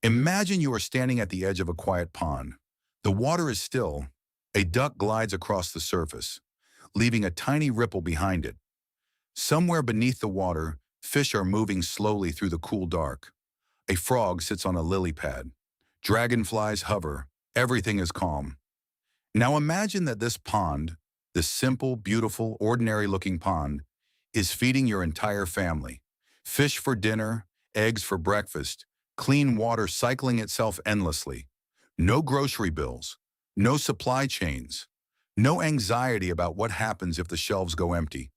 Imagine you are standing at the edge of a quiet pond. The water is still. A duck glides across the surface, leaving a tiny ripple behind it. Somewhere beneath the water, fish are moving slowly through the cool dark. A frog sits on a lily pad. Dragonflies hover. Everything is calm. Now imagine that this pond, this simple, beautiful, ordinary-looking pond, is feeding your entire family. Fish for dinner, eggs for breakfast, clean water cycling itself endlessly. No grocery bills, no supply chains, no anxiety about what happens if the shelves go empty.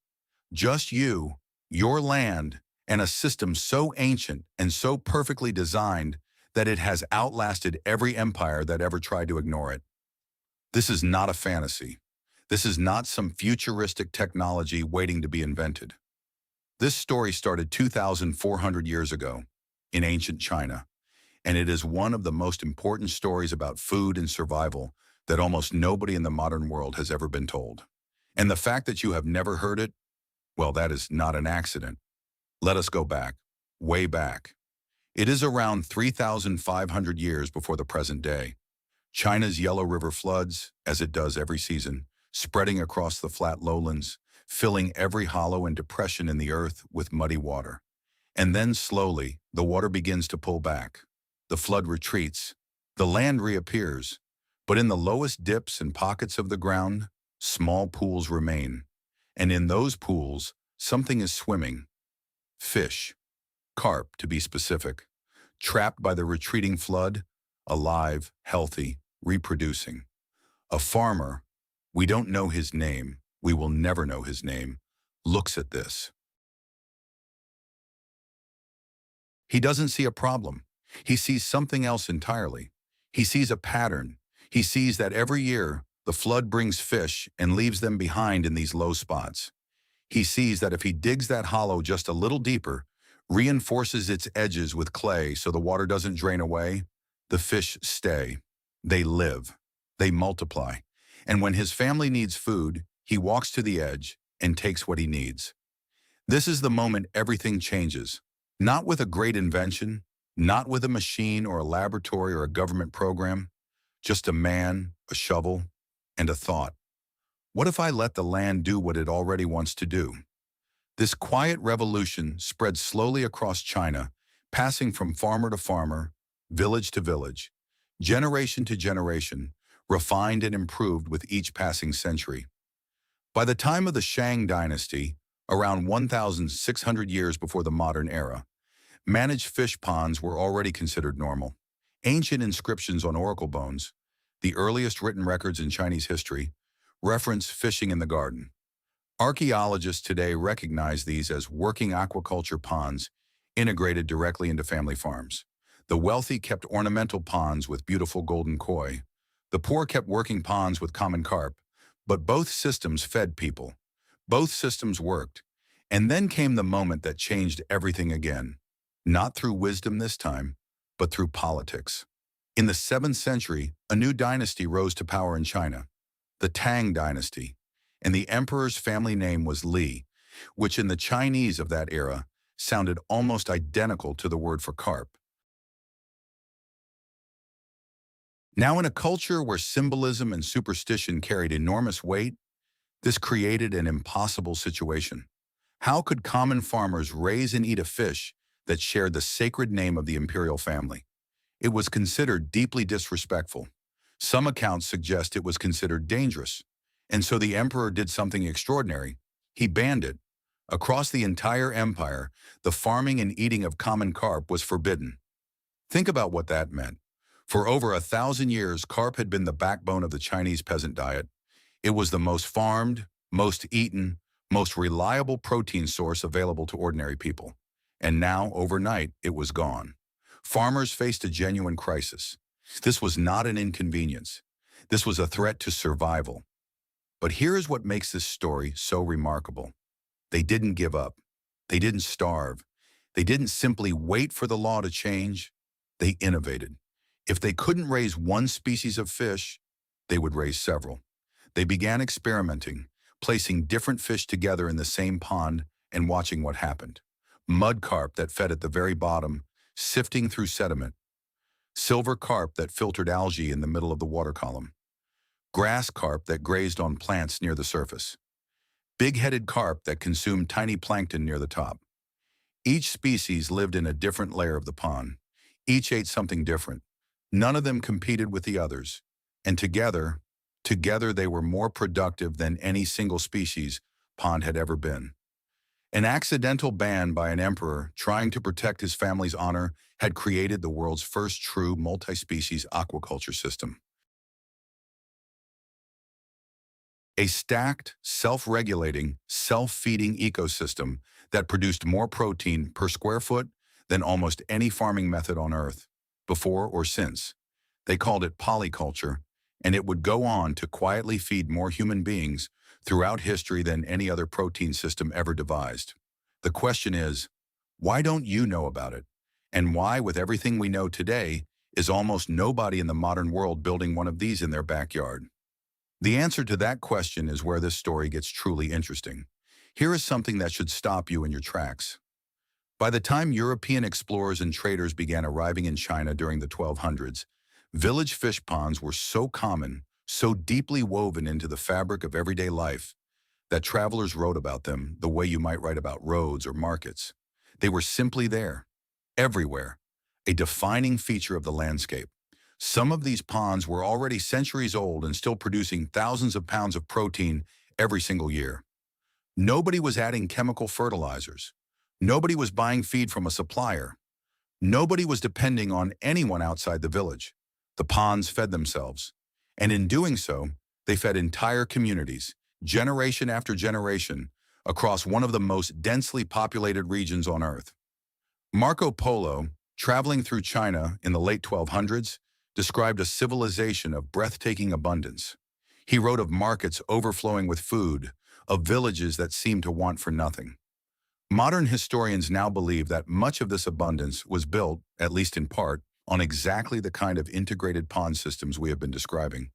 Just you, your land, and a system so ancient and so perfectly designed that it has outlasted every empire that ever tried to ignore it. This is not a fantasy. This is not some futuristic technology waiting to be invented. This story started 2,400 years ago in ancient China, and it is one of the most important stories about food and survival that almost nobody in the modern world has ever been told. And the fact that you have never heard it, well, that is not an accident. Let us go back, way back. It is around 3,500 years before the present day. China's Yellow River floods, as it does every season, spreading across the flat lowlands, filling every hollow and depression in the earth with muddy water. And then slowly, the water begins to pull back. The flood retreats. The land reappears. But in the lowest dips and pockets of the ground, small pools remain. And in those pools, something is swimming. Fish. Carp, to be specific. Trapped by the retreating flood, alive, healthy, reproducing. A farmer, we don't know his name, we will never know his name, looks at this. He doesn't see a problem. He sees something else entirely. He sees a pattern. He sees that every year, the flood brings fish and leaves them behind in these low spots. He sees that if he digs that hollow just a little deeper, reinforces its edges with clay so the water doesn't drain away, the fish stay. They live. They multiply. And when his family needs food, he walks to the edge and takes what he needs. This is the moment everything changes. Not with a great invention, not with a machine or a laboratory or a government program, just a man, a shovel, and a thought. What if I let the land do what it already wants to do? This quiet revolution spread slowly across China, passing from farmer to farmer, village to village, generation to generation, refined and improved with each passing century. By the time of the Shang dynasty, around 1,600 years before the modern era, managed fish ponds were already considered normal. Ancient inscriptions on oracle bones, the earliest written records in Chinese history, reference fishing in the garden. Archaeologists today recognize these as working aquaculture ponds integrated directly into family farms. The wealthy kept ornamental ponds with beautiful golden koi. The poor kept working ponds with common carp. But both systems fed people. Both systems worked. And then came the moment that changed everything again. Not through wisdom this time, but through politics. In the 7th century, a new dynasty rose to power in China, the Tang dynasty, and the emperor's family name was Li, which in the Chinese of that era sounded almost identical to the word for carp. Now in a culture where symbolism and superstition carried enormous weight, this created an impossible situation. How could common farmers raise and eat a fish that shared the sacred name of the imperial family? It was considered deeply disrespectful. Some accounts suggest it was considered dangerous. And so the emperor did something extraordinary. He banned it. Across the entire empire, the farming and eating of common carp was forbidden. Think about what that meant. For over 1,000 years, carp had been the backbone of the Chinese peasant diet. It was the most farmed, most eaten, most reliable protein source available to ordinary people. And now, overnight, it was gone. Farmers faced a genuine crisis. This was not an inconvenience. This was a threat to survival. But here is what makes this story so remarkable. They didn't give up. They didn't starve. They didn't simply wait for the law to change. They innovated. If they couldn't raise one species of fish, they would raise several. They began experimenting, placing different fish together in the same pond and watching what happened. Mud carp that fed at the very bottom, sifting through sediment. silver carp that filtered algae in the middle of the water column, grass carp that grazed on plants near the surface, big-headed carp that consumed tiny plankton near the top. Each species lived in a different layer of the pond. Each ate something different. None of them competed with the others. And together they were more productive than any single species pond had ever been. An accidental ban by an emperor trying to protect his family's honor had created the world's first true multi-species aquaculture system. A stacked, self-regulating, self-feeding ecosystem that produced more protein per square foot than almost any farming method on Earth, before or since. They called it polyculture, and it would go on to quietly feed more human beings throughout history than any other protein system ever devised. The question is, why don't you know about it? And why, with everything we know today, is almost nobody in the modern world building one of these in their backyard? The answer to that question is where this story gets truly interesting. Here is something that should stop you in your tracks. By the time European explorers and traders began arriving in China during the 1200s, village fish ponds were so common, so deeply woven into the fabric of everyday life, that travelers wrote about them the way you might write about roads or markets. They were simply there, everywhere, a defining feature of the landscape. Some of these ponds were already centuries old and still producing thousands of pounds of protein every single year. Nobody was adding chemical fertilizers. Nobody was buying feed from a supplier. Nobody was depending on anyone outside the village. The ponds fed themselves. And in doing so, they fed entire communities, generation after generation, across one of the most densely populated regions on Earth. Marco Polo, traveling through China in the late 1200s, described a civilization of breathtaking abundance. He wrote of markets overflowing with food, of villages that seemed to want for nothing. Modern historians now believe that much of this abundance was built, at least in part, on exactly the kind of integrated pond systems we have been describing.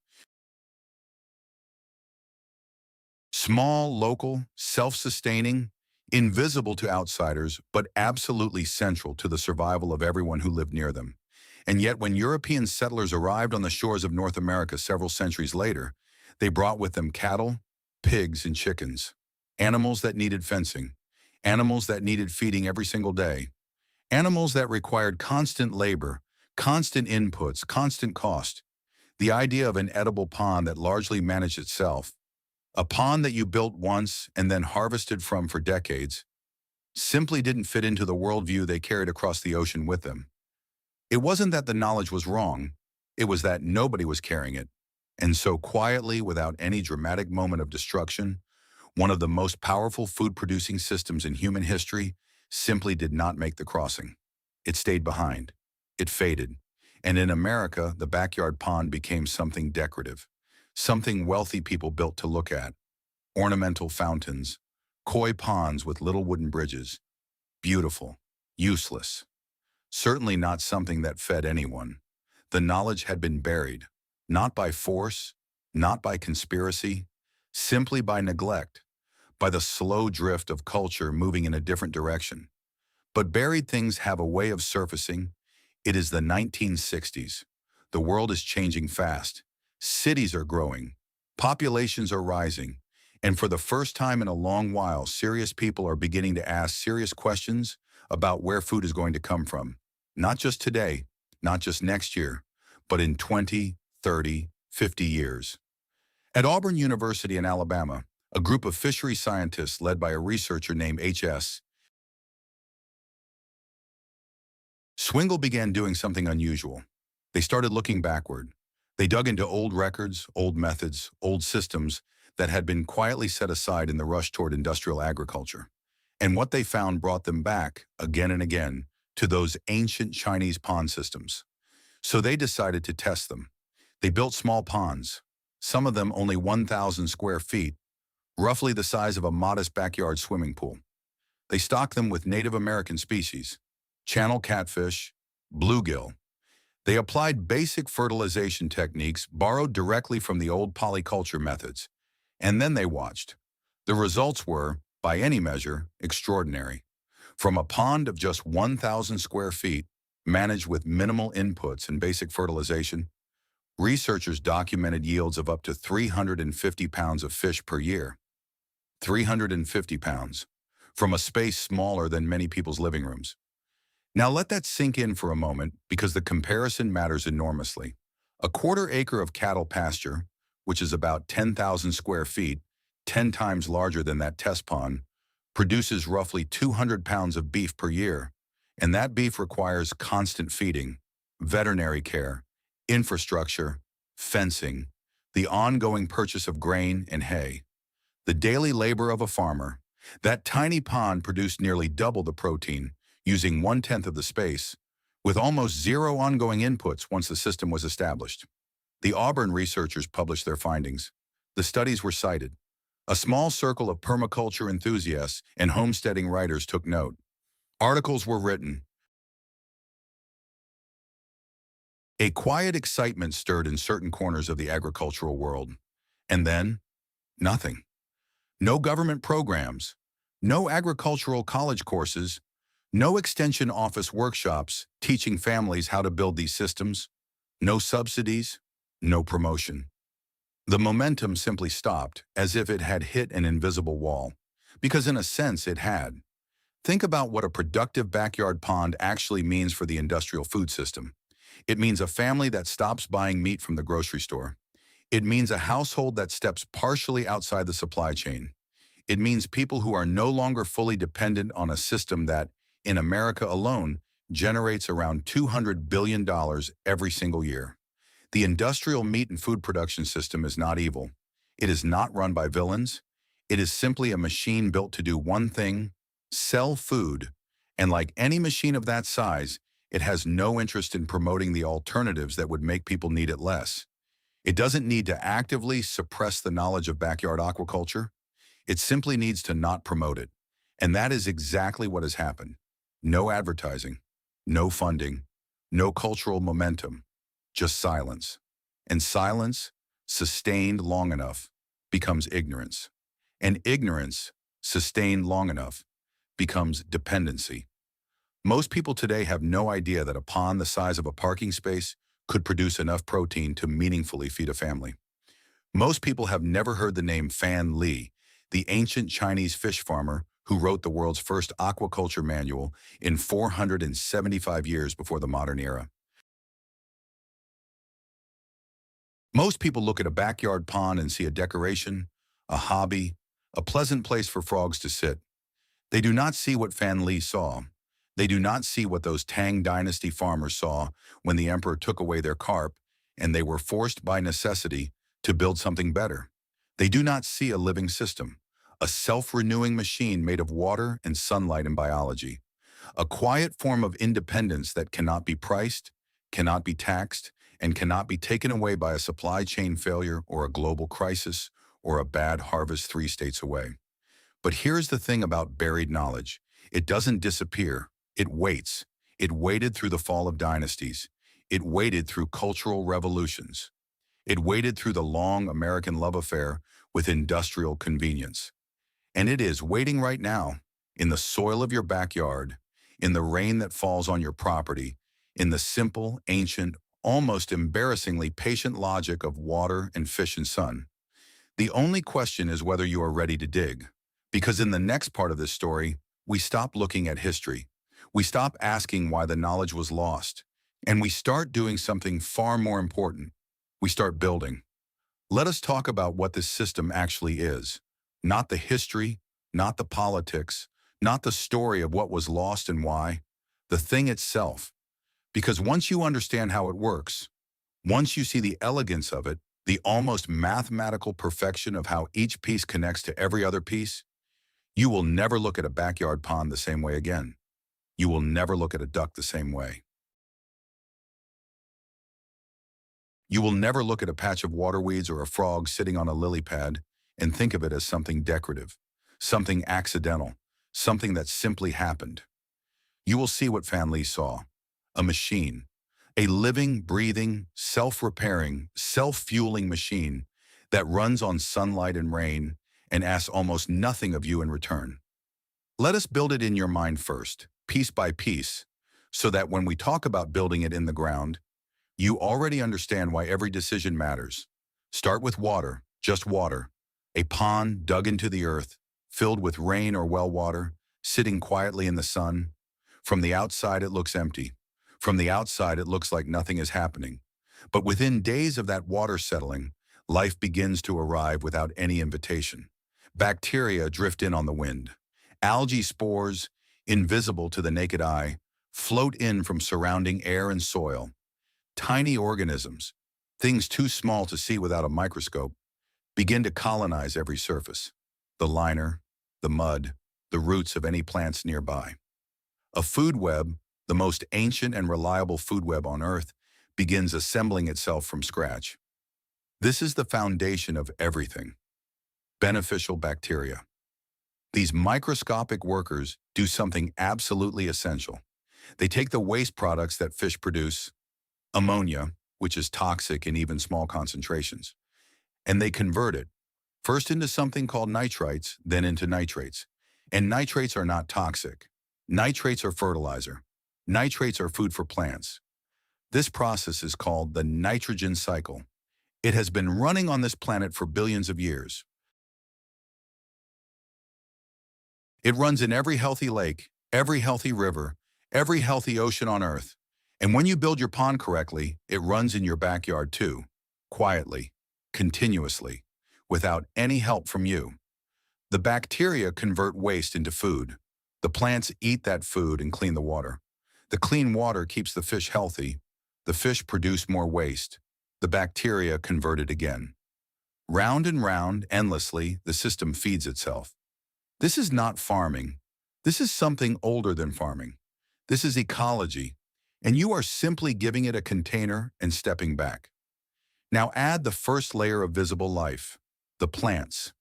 Small, local, self-sustaining, invisible to outsiders, but absolutely central to the survival of everyone who lived near them. And yet, when European settlers arrived on the shores of North America several centuries later, they brought with them cattle, pigs, and chickens, animals that needed fencing, animals that needed feeding every single day, animals that required constant labor, constant inputs, constant cost. The idea of an edible pond that largely managed itself, a pond that you built once and then harvested from for decades, simply didn't fit into the worldview they carried across the ocean with them. It wasn't that the knowledge was wrong, it was that nobody was carrying it. And so quietly, without any dramatic moment of destruction, one of the most powerful food-producing systems in human history simply did not make the crossing. It stayed behind. It faded. And in America, the backyard pond became something decorative, something wealthy people built to look at. Ornamental fountains, koi ponds with little wooden bridges. Beautiful, useless. Certainly not something that fed anyone. The knowledge had been buried, not by force, not by conspiracy, simply by neglect, by the slow drift of culture moving in a different direction. But buried things have a way of surfacing. It is the 1960s. The world is changing fast. Cities are growing. Populations are rising. And for the first time in a long while, serious people are beginning to ask serious questions about where food is going to come from. Not just today, not just next year, but in 20, 30, 50 years. At Auburn University in Alabama, a group of fishery scientists led by a researcher named H.S. Swingle began doing something unusual. They started looking backward. They dug into old records, old methods, old systems that had been quietly set aside in the rush toward industrial agriculture. And what they found brought them back, again and again, to those ancient Chinese pond systems. So they decided to test them. They built small ponds, some of them only 1,000 square feet, roughly the size of a modest backyard swimming pool. They stocked them with Native American species, channel catfish, bluegill. They applied basic fertilization techniques borrowed directly from the old polyculture methods. And then they watched. The results were, by any measure, extraordinary. From a pond of just 1,000 square feet, managed with minimal inputs and basic fertilization, researchers documented yields of up to 350 pounds of fish per year. 350 pounds, from a space smaller than many people's living rooms. Now let that sink in for a moment because the comparison matters enormously. A quarter acre of cattle pasture, which is about 10,000 square feet, 10 times larger than that test pond, produces roughly 200 pounds of beef per year, and that beef requires constant feeding, veterinary care, infrastructure, fencing, the ongoing purchase of grain and hay. The daily labor of a farmer. That tiny pond produced nearly double the protein, using 1/10 of the space, with almost zero ongoing inputs once the system was established. The Auburn researchers published their findings. The studies were cited. A small circle of permaculture enthusiasts and homesteading writers took note. Articles were written. A quiet excitement stirred in certain corners of the agricultural world. And then, nothing. No government programs, no agricultural college courses, no extension office workshops teaching families how to build these systems, no subsidies, no promotion. The momentum simply stopped as if it had hit an invisible wall, because in a sense it had. Think about what a productive backyard pond actually means for the industrial food system. It means a family that stops buying meat from the grocery store. It means a household that steps partially outside the supply chain. It means people who are no longer fully dependent on a system that, in America alone, generates around $200 billion every single year. The industrial meat and food production system is not evil. It is not run by villains. It is simply a machine built to do one thing: sell food. And like any machine of that size, it has no interest in promoting the alternatives that would make people need it less. It doesn't need to actively suppress the knowledge of backyard aquaculture. It simply needs to not promote it. And that is exactly what has happened. No advertising, no funding, no cultural momentum, just silence. And silence, sustained long enough, becomes ignorance. And ignorance, sustained long enough, becomes dependency. Most people today have no idea that a pond the size of a parking space could produce enough protein to meaningfully feed a family. Most people have never heard the name Fan Li, the ancient Chinese fish farmer who wrote the world's first aquaculture manual in 475 years before the modern era. Most people look at a backyard pond and see a decoration, a hobby, a pleasant place for frogs to sit. They do not see what Fan Li saw. They do not see what those Tang Dynasty farmers saw when the emperor took away their carp and they were forced by necessity to build something better. They do not see a living system, a self-renewing machine made of water and sunlight and biology, a quiet form of independence that cannot be priced, cannot be taxed, and cannot be taken away by a supply chain failure or a global crisis or a bad harvest 3 states away. But here's the thing about buried knowledge. It doesn't disappear. It waits. It waited through the fall of dynasties. It waited through cultural revolutions. It waited through the long American love affair with industrial convenience. And it is waiting right now, in the soil of your backyard, in the rain that falls on your property, in the simple, ancient, almost embarrassingly patient logic of water and fish and sun. The only question is whether you are ready to dig. Because in the next part of this story, we stop looking at history. We stop asking why the knowledge was lost. And we start doing something far more important. We start building. Let us talk about what this system actually is. Not the history, not the politics, not the story of what was lost and why. The thing itself. Because once you understand how it works, once you see the elegance of it, the almost mathematical perfection of how each piece connects to every other piece, you will never look at a backyard pond the same way again. You will never look at a duck the same way. You will never look at a patch of water weeds or a frog sitting on a lily pad and think of it as something decorative, something accidental, something that simply happened. You will see what Fan Li saw: a machine, a living, breathing, self-repairing, self-fueling machine that runs on sunlight and rain and asks almost nothing of you in return. Let us build it in your mind first, piece by piece, so that when we talk about building it in the ground, you already understand why every decision matters. Start with water, just water. A pond dug into the earth, filled with rain or well water, sitting quietly in the sun. From the outside, it looks empty. From the outside, it looks like nothing is happening. But within days of that water settling, life begins to arrive without any invitation. Bacteria drift in on the wind. Algae spores, invisible to the naked eye, float in from surrounding air and soil. Tiny organisms, things too small to see without a microscope, begin to colonize every surface. The liner, the mud, the roots of any plants nearby. A food web, the most ancient and reliable food web on Earth, begins assembling itself from scratch. This is the foundation of everything. Beneficial bacteria. These microscopic workers do something absolutely essential. They take the waste products that fish produce, ammonia, which is toxic in even small concentrations, and they convert it, first into something called nitrites, then into nitrates. And nitrates are not toxic. Nitrates are fertilizer. Nitrates are food for plants. This process is called the nitrogen cycle. It has been running on this planet for billions of years. It runs in every healthy lake, every healthy river, every healthy ocean on Earth. And when you build your pond correctly, it runs in your backyard too, quietly, continuously, without any help from you. The bacteria convert waste into food. The plants eat that food and clean the water. The clean water keeps the fish healthy. The fish produce more waste. The bacteria convert it again. Round and round, endlessly, the system feeds itself. This is not farming. This is something older than farming. This is ecology, and you are simply giving it a container and stepping back. Now add the first layer of visible life, the plants.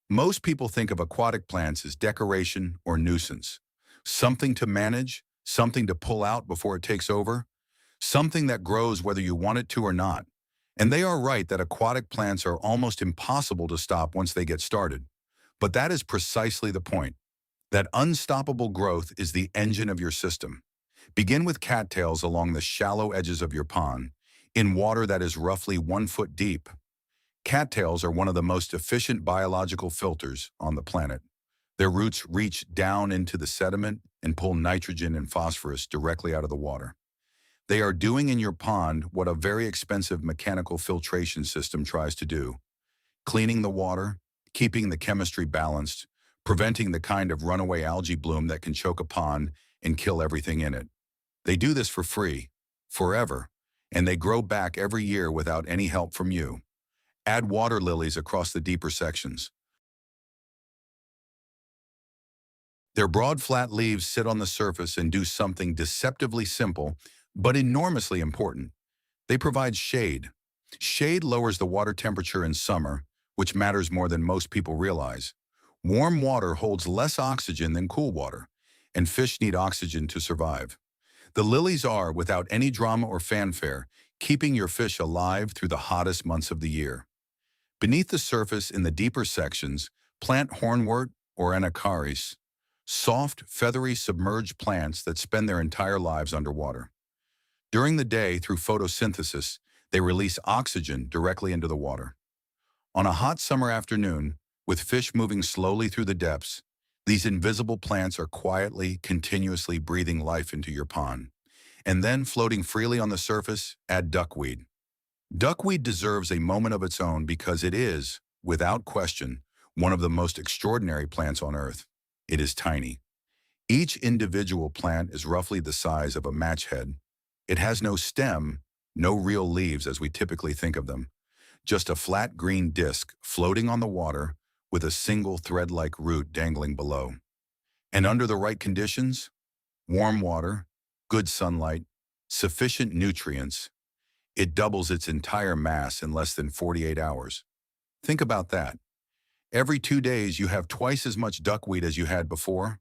Most people think of aquatic plants as decoration or nuisance, something to manage, something to pull out before it takes over, something that grows whether you want it to or not. And they are right that aquatic plants are almost impossible to stop once they get started. But that is precisely the point. That unstoppable growth is the engine of your system. Begin with cattails along the shallow edges of your pond, in water that is roughly 1 foot deep. Cattails are one of the most efficient biological filters on the planet. Their roots reach down into the sediment and pull nitrogen and phosphorus directly out of the water. They are doing in your pond what a very expensive mechanical filtration system tries to do, cleaning the water, keeping the chemistry balanced, preventing the kind of runaway algae bloom that can choke a pond and kill everything in it. They do this for free, forever, and they grow back every year without any help from you. Add water lilies across the deeper sections. Their broad, flat leaves sit on the surface and do something deceptively simple, but enormously important. They provide shade. Shade lowers the water temperature in summer, which matters more than most people realize. Warm water holds less oxygen than cool water, and fish need oxygen to survive. The lilies are, without any drama or fanfare, keeping your fish alive through the hottest months of the year. Beneath the surface in the deeper sections, plant hornwort or anacharis, soft, feathery, submerged plants that spend their entire lives underwater. During the day, through photosynthesis, they release oxygen directly into the water. On a hot summer afternoon, with fish moving slowly through the depths, these invisible plants are quietly, continuously breathing life into your pond. And then, floating freely on the surface, add duckweed. Duckweed deserves a moment of its own because it is, without question, one of the most extraordinary plants on Earth. It is tiny. Each individual plant is roughly the size of a match head. It has no stem, no real leaves as we typically think of them. Just a flat green disc floating on the water with a single thread-like root dangling below. And under the right conditions, warm water, good sunlight, sufficient nutrients, it doubles its entire mass in less than 48 hours. Think about that. Every 2 days you have twice as much duckweed as you had before.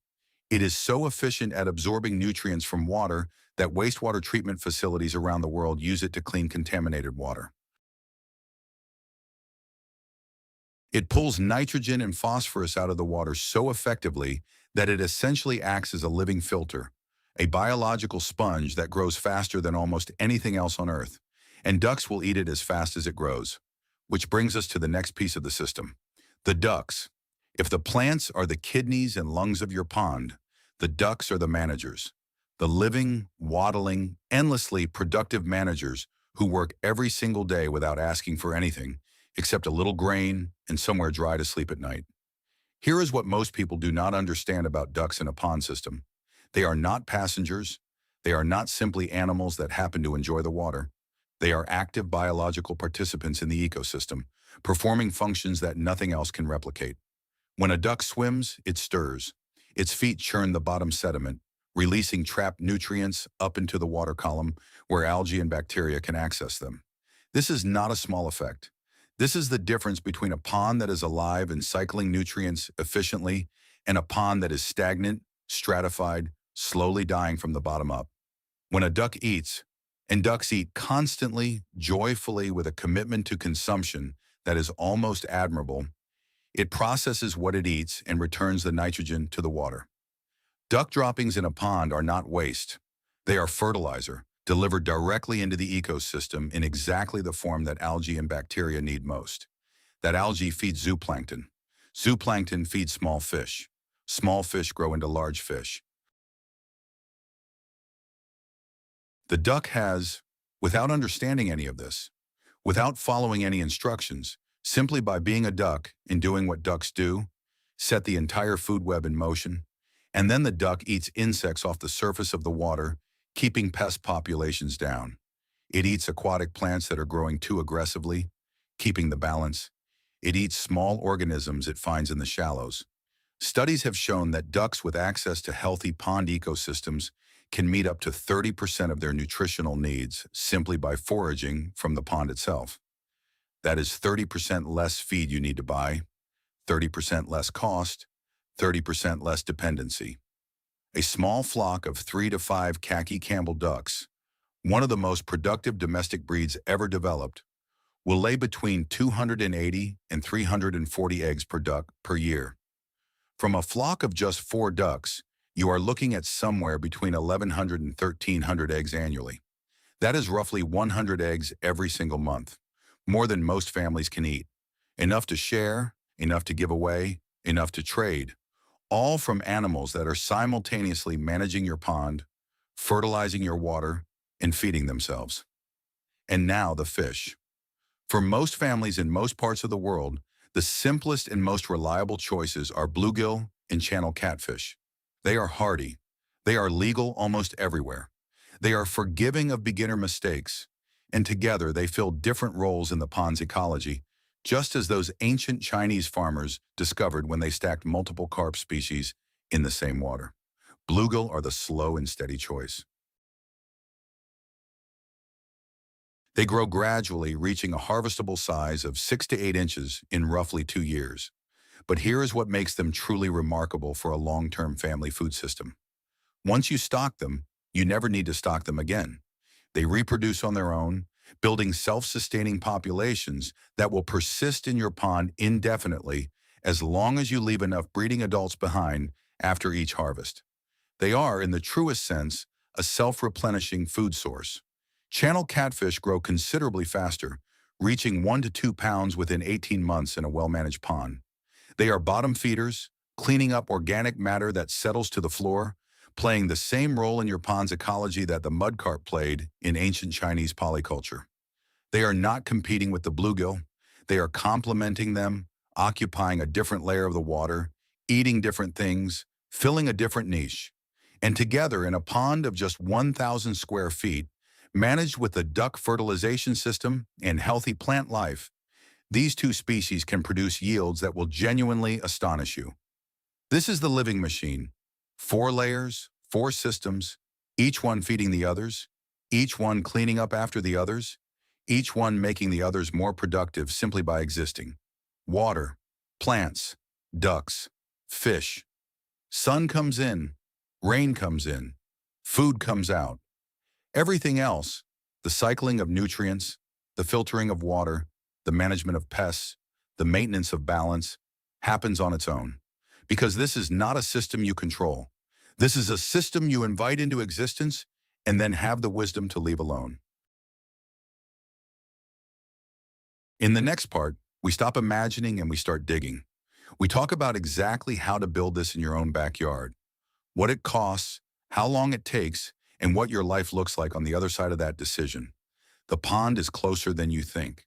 It is so efficient at absorbing nutrients from water that wastewater treatment facilities around the world use it to clean contaminated water. It pulls nitrogen and phosphorus out of the water so effectively that it essentially acts as a living filter, a biological sponge that grows faster than almost anything else on Earth, and ducks will eat it as fast as it grows. Which brings us to the next piece of the system, the ducts. If the plants are the kidneys and lungs of your pond, the ducks are the managers, the living, waddling, endlessly productive managers who work every single day without asking for anything except a little grain and somewhere dry to sleep at night. Here is what most people do not understand about ducks in a pond system. They are not passengers. They are not simply animals that happen to enjoy the water. They are active biological participants in the ecosystem, performing functions that nothing else can replicate. When a duck swims, it stirs. Its feet churn the bottom sediment, releasing trapped nutrients up into the water column where algae and bacteria can access them. This is not a small effect. This is the difference between a pond that is alive and cycling nutrients efficiently and a pond that is stagnant, stratified, slowly dying from the bottom up. When a duck eats, and ducks eat constantly, joyfully, with a commitment to consumption that is almost admirable, it processes what it eats and returns the nitrogen to the water. Duck droppings in a pond are not waste. They are fertilizer, delivered directly into the ecosystem in exactly the form that algae and bacteria need most. That algae feeds zooplankton. Zooplankton feeds small fish. Small fish grow into large fish. The duck has, without understanding any of this, without following any instructions, simply by being a duck and doing what ducks do, set the entire food web in motion, and then the duck eats insects off the surface of the water, keeping pest populations down. It eats aquatic plants that are growing too aggressively, keeping the balance. It eats small organisms it finds in the shallows. Studies have shown that ducks with access to healthy pond ecosystems can meet up to 30% of their nutritional needs simply by foraging from the pond itself. That is 30% less feed you need to buy, 30% less cost, 30% less dependency. A small flock of 3 to 5 khaki Campbell ducks, one of the most productive domestic breeds ever developed, will lay between 280 and 340 eggs per duck per year. From a flock of just 4 ducks, you are looking at somewhere between 1,100 and 1,300 eggs annually. That is roughly 100 eggs every single month, more than most families can eat. Enough to share, enough to give away, enough to trade, all from animals that are simultaneously managing your pond, fertilizing your water, and feeding themselves. And now the fish. For most families in most parts of the world, the simplest and most reliable choices are bluegill and channel catfish. They are hardy. They are legal almost everywhere. They are forgiving of beginner mistakes, and together they fill different roles in the pond's ecology, just as those ancient Chinese farmers discovered when they stacked multiple carp species in the same water. Bluegill are the slow and steady choice. They grow gradually, reaching a harvestable size of 6 to 8 inches in roughly 2 years. But here is what makes them truly remarkable for a long-term family food system. Once you stock them, you never need to stock them again. They reproduce on their own, building self-sustaining populations that will persist in your pond indefinitely as long as you leave enough breeding adults behind after each harvest. They are, in the truest sense, a self-replenishing food source. Channel catfish grow considerably faster, reaching 1 to 2 pounds within 18 months in a well-managed pond. They are bottom feeders, cleaning up organic matter that settles to the floor, playing the same role in your pond's ecology that the mudcarp played in ancient Chinese polyculture. They are not competing with the bluegill. They are complementing them, occupying a different layer of the water, eating different things, filling a different niche. And together, in a pond of just 1,000 square feet, managed with a duck fertilization system and healthy plant life, these 2 species can produce yields that will genuinely astonish you. This is the living machine. 4 layers, 4 systems, each one feeding the others, each one cleaning up after the others, each one making the others more productive simply by existing. Water, plants, ducks, fish. Sun comes in, rain comes in, food comes out. Everything else, the cycling of nutrients, the filtering of water, the management of pests, the maintenance of balance, happens on its own. Because this is not a system you control. This is a system you invite into existence and then have the wisdom to leave alone. In the next part, we stop imagining and we start digging. We talk about exactly how to build this in your own backyard, what it costs, how long it takes, and what your life looks like on the other side of that decision. The pond is closer than you think.